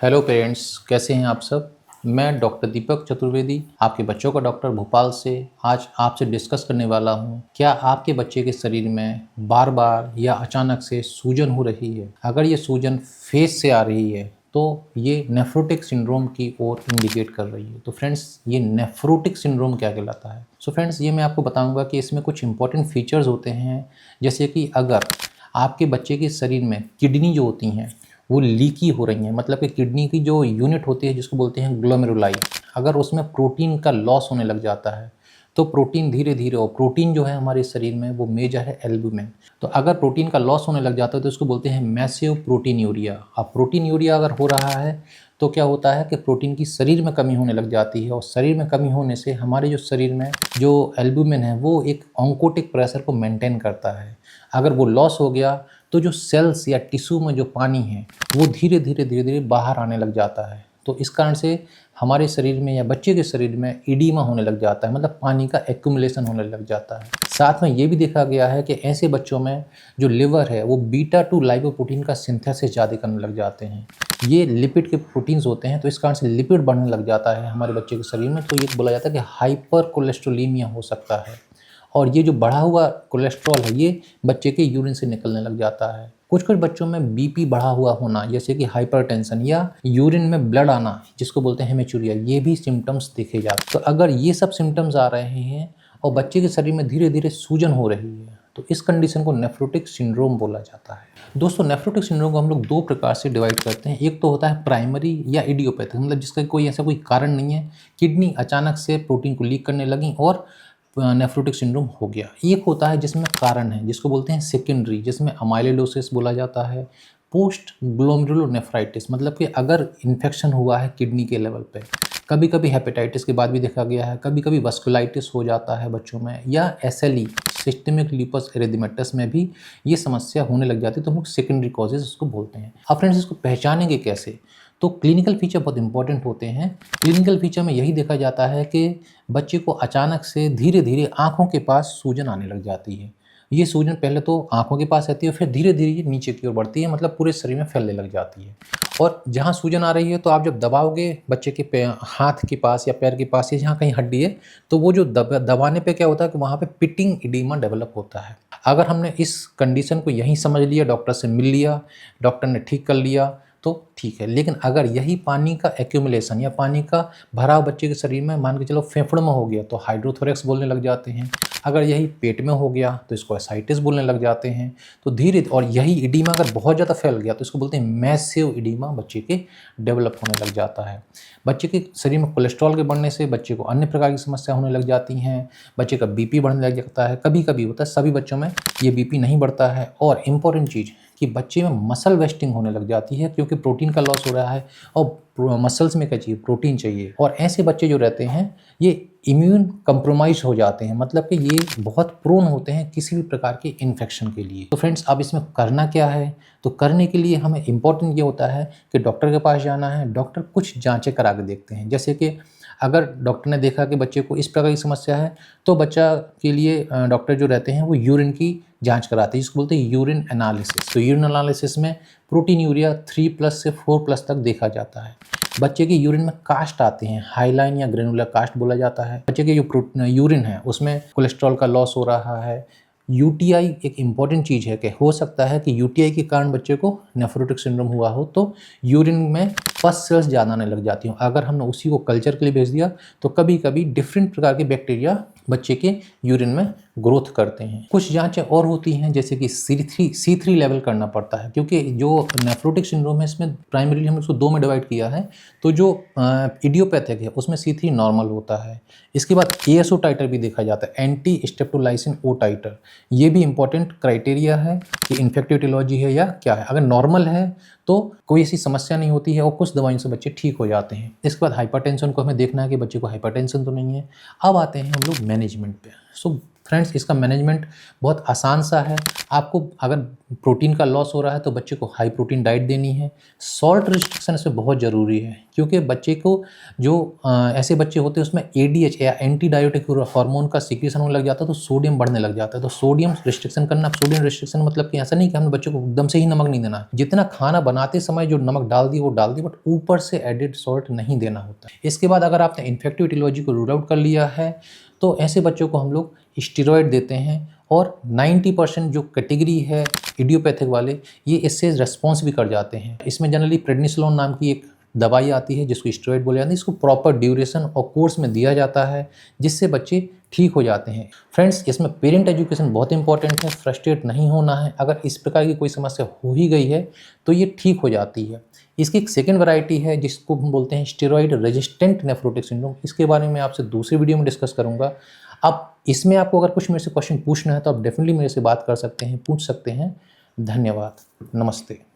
Hello parents, कैसे हैं आप सब। मैं डॉक्टर दीपक चतुर्वेदी, आपके बच्चों का डॉक्टर भोपाल से आज आपसे डिस्कस करने वाला हूं। क्या आपके बच्चे के शरीर में बार बार या अचानक से सूजन हो रही है? अगर ये सूजन फेस से आ रही है तो ये नेफ्रोटिक सिंड्रोम की ओर इंडिकेट कर रही है। तो फ्रेंड्स, ये नेफ्रोटिक सिंड्रोम क्या कहलाता है? सो फ्रेंड्स, ये मैं आपको बताऊंगा कि इसमें कुछ इंपॉर्टेंट फीचर्स होते हैं। जैसे कि अगर आपके बच्चे के शरीर में किडनी जो होती हैं वो लीकी हो रही हैं, मतलब कि किडनी की जो यूनिट होती है जिसको बोलते हैं ग्लोमेरुलाई, अगर उसमें प्रोटीन का लॉस होने लग जाता है तो प्रोटीन धीरे धीरे, और प्रोटीन जो है हमारे शरीर में वो मेजर है एल्बुमिन, तो अगर प्रोटीन का लॉस होने लग जाता है तो उसको बोलते हैं मैसिव प्रोटीन यूरिया। अब प्रोटीन यूरिया अगर हो रहा है तो क्या होता है कि प्रोटीन की शरीर में कमी होने लग जाती है, और शरीर में कमी होने से हमारे जो शरीर में जो एल्बुमिन है वो एक ऑन्कोटिक प्रेशर को मेंटेन करता है। अगर वो लॉस हो गया तो जो सेल्स या टिश्यू में जो पानी है वो धीरे धीरे बाहर आने लग जाता है। तो इस कारण से हमारे शरीर में या बच्चे के शरीर में इडीमा होने लग जाता है, मतलब पानी का एक्यूमुलेशन होने लग जाता है। साथ में ये भी देखा गया है कि ऐसे बच्चों में जो लिवर है वो बीटा 2 लाइपोप्रोटीन का सिंथेसिस ज़्यादा करने लग जाते हैं। ये लिपिड के प्रोटीन्स होते हैं, तो इस कारण से लिपिड बढ़ने लग जाता है हमारे बच्चे के शरीर में। तो ये बोला जाता है कि हाइपर कोलेस्ट्रोलीमिया हो सकता है, और ये जो बढ़ा हुआ कोलेस्ट्रॉल है ये बच्चे के यूरिन से निकलने लग जाता है। कुछ कुछ बच्चों में बीपी बढ़ा हुआ होना, जैसे कि हाइपरटेंशन या यूरिन में ब्लड आना जिसको बोलते हैं हेमेचूरिया, ये भी सिम्टम्स देखे जाते हैं। तो अगर ये सब सिम्टम्स आ रहे हैं और बच्चे के शरीर में धीरे धीरे सूजन हो रही है तो इस कंडीशन को नेफ्रोटिक सिंड्रोम बोला जाता है। दोस्तों, नेफ्रोटिक सिंड्रोम को हम लोग दो प्रकार से डिवाइड करते हैं। एक तो होता है प्राइमरी या इडियोपैथिक, मतलब जिसका कोई ऐसा कोई कारण नहीं है, किडनी अचानक से प्रोटीन को लीक करने लगी और नेफ्रोटिक सिंड्रोम हो गया। एक होता है जिसमें कारण है जिसको बोलते हैं सेकेंडरी, जिसमें अमाइलोइडोसिस बोला जाता है, पोस्ट ग्लोमेरुलोनेफ्राइटिस, मतलब कि अगर इन्फेक्शन हुआ है किडनी के लेवल पे, कभी कभी हेपेटाइटिस के बाद भी देखा गया है, कभी कभी वस्कुलाइटिस हो जाता है बच्चों में, या एसएलई सिस्टेमिक लूपस एरिथेमेटस में भी ये समस्या होने लग जाती है। तो हम लोग सेकेंडरी कॉजेज इसको बोलते हैं। अब फ्रेंड्स, इसको पहचानेंगे कैसे? तो क्लिनिकल फीचर बहुत इंपॉर्टेंट होते हैं। क्लिनिकल फीचर में यही देखा जाता है कि बच्चे को अचानक से धीरे धीरे आँखों के पास सूजन आने लग जाती है। ये सूजन पहले तो आँखों के पास रहती है, फिर धीरे धीरे ये नीचे की ओर बढ़ती है, मतलब पूरे शरीर में फैलने लग जाती है। और जहाँ सूजन आ रही है तो आप जब दबाओगे बच्चे के हाथ के पास या पैर के पास या जहाँ कहीं हड्डी है, तो वो जो दबाने पे क्या होता है कि वहाँ पे पिटिंग इडीमा डेवलप होता है। अगर हमने इस कंडीशन को यहीं समझ लिया, डॉक्टर से मिल लिया, डॉक्टर ने ठीक कर लिया तो ठीक है। लेकिन अगर यही पानी का एक्यूमुलेशन या पानी का भराव बच्चे के शरीर में मान के चलो फेफड़ों में हो गया तो हाइड्रोथोरेक्स बोलने लग जाते हैं। अगर यही पेट में हो गया तो इसको एसाइटिस बोलने लग जाते हैं। तो धीरे, और यही इडीमा अगर बहुत ज़्यादा फैल गया तो इसको बोलते हैं मैसिव इडीमा बच्चे के डेवलप होने लग जाता है। बच्चे के शरीर में कोलेस्ट्रॉल के बढ़ने से बच्चे को अन्य प्रकार की समस्या होने लग जाती हैं। बच्चे का बीपी बढ़ने लग जाता है। कभी कभी होता है, सभी बच्चों में ये बीपी नहीं बढ़ता है। और इम्पॉर्टेंट चीज़ कि बच्चे में मसल वेस्टिंग होने लग जाती है, क्योंकि प्रोटीन का लॉस हो रहा है और मसल्स में क्या चाहिए? प्रोटीन चाहिए। और ऐसे बच्चे जो रहते हैं ये इम्यून कंप्रोमाइज हो जाते हैं, मतलब कि ये बहुत प्रोन होते हैं किसी भी प्रकार के इन्फेक्शन के लिए। तो फ्रेंड्स, अब इसमें करना क्या है? तो करने के लिए हमें इम्पोर्टेंट ये होता है कि डॉक्टर के पास जाना है। डॉक्टर कुछ जांचें करा के देखते हैं, जैसे कि अगर डॉक्टर ने देखा कि बच्चे को इस प्रकार की समस्या है तो बच्चा के लिए डॉक्टर जो रहते हैं वो यूरिन की जांच कराते हैं, जिसको बोलते हैं यूरिन एनालिसिस। तो यूरिन एनालिसिस में प्रोटीन यूरिया 3+ से 4+ तक देखा जाता है। बच्चे के यूरिन में कास्ट आते हैं, हाइलाइन या ग्रेनुलर कास्ट बोला जाता है। बच्चे के जो यूरिन है उसमें कोलेस्ट्रॉल का लॉस हो रहा है। यूटीआई एक इम्पॉर्टेंट चीज़ है कि हो सकता है कि यूटीआई के कारण बच्चे को नेफ्रोटिक सिंड्रोम हुआ हो, तो यूरिन में पस सेल्स ज़्यादा आने लग जाती हो। अगर हमने उसी को कल्चर के लिए भेज दिया तो कभी कभी डिफरेंट प्रकार के बैक्टीरिया बच्चे के यूरिन में ग्रोथ करते हैं। कुछ जांचें और होती हैं, जैसे कि C3 लेवल करना पड़ता है, क्योंकि जो नेफ्रोटिक सिंड्रोम है इसमें प्राइमरीली हमने उसको 2 में डिवाइड किया है। तो जो इडियोपैथिक है उसमें C3 नॉर्मल होता है। इसके बाद ASO टाइटर भी देखा जाता है, एंटी स्टेप्टोलाइसिन ओ टाइटर। ये भी इंपॉर्टेंट क्राइटेरिया है कि इन्फेक्टिव एटियोलॉजी है या क्या है। अगर नॉर्मल है तो कोई ऐसी समस्या नहीं होती है और कुछ दवाइयों से बच्चे ठीक हो जाते हैं। इसके बाद हाइपरटेंशन को हमें देखना है कि बच्चे को हाइपरटेंशन तो नहीं है। अब आते हैं हम लोग मैनेजमेंट पे। सो फ्रेंड्स, इसका मैनेजमेंट बहुत आसान सा है। आपको अगर प्रोटीन का लॉस हो रहा है तो बच्चे को हाई प्रोटीन डाइट देनी है। सॉल्ट रिस्ट्रिक्शन इसमें बहुत ज़रूरी है, क्योंकि बच्चे को जो ऐसे बच्चे होते हैं उसमें एडीएच या एंटी डायोटिक हार्मोन का सीक्रेशन होने लग जाता है, तो सोडियम बढ़ने लग जाता है। तो सोडियम रिस्ट्रिक्शन करना, सोडियम रिस्ट्रिक्शन मतलब कि ऐसा नहीं कि हमें बच्चे को एकदम से ही नमक नहीं देना, जितना खाना बनाते समय जो नमक डाल दिए वो डाल दिए, बट ऊपर से एडेड सॉल्ट नहीं देना होता। इसके बाद अगर आपने इन्फेक्टिव ईटियोलॉजी को रूल आउट कर लिया है तो ऐसे बच्चों को हम लोग स्टेरॉयड देते हैं, और 90% जो कैटेगरी है इडियोपैथिक वाले, ये इससे रेस्पॉन्स भी कर जाते हैं। इसमें जनरली प्रेडनिसोलोन नाम की एक दवाई आती है जिसको स्टेरॉयड बोले जाते हैं। इसको प्रॉपर ड्यूरेशन और कोर्स में दिया जाता है, जिससे बच्चे ठीक हो जाते हैं। फ्रेंड्स, इसमें पेरेंट एजुकेशन बहुत इंपॉर्टेंट है। फ्रस्ट्रेट नहीं होना है। अगर इस प्रकार की कोई समस्या हो ही गई है तो ये ठीक हो जाती है। इसकी एक सेकेंड वैरायटी है जिसको हम बोलते हैं स्टेरॉयड रेजिस्टेंट नेफ्रोटिक सिंड्रोम। इसके बारे में आपसे दूसरी वीडियो में डिस्कस करूंगा। अब इसमें आपको अगर कुछ मेरे से क्वेश्चन पूछना है तो आप डेफिनेटली मेरे से बात कर सकते हैं, पूछ सकते हैं। धन्यवाद, नमस्ते।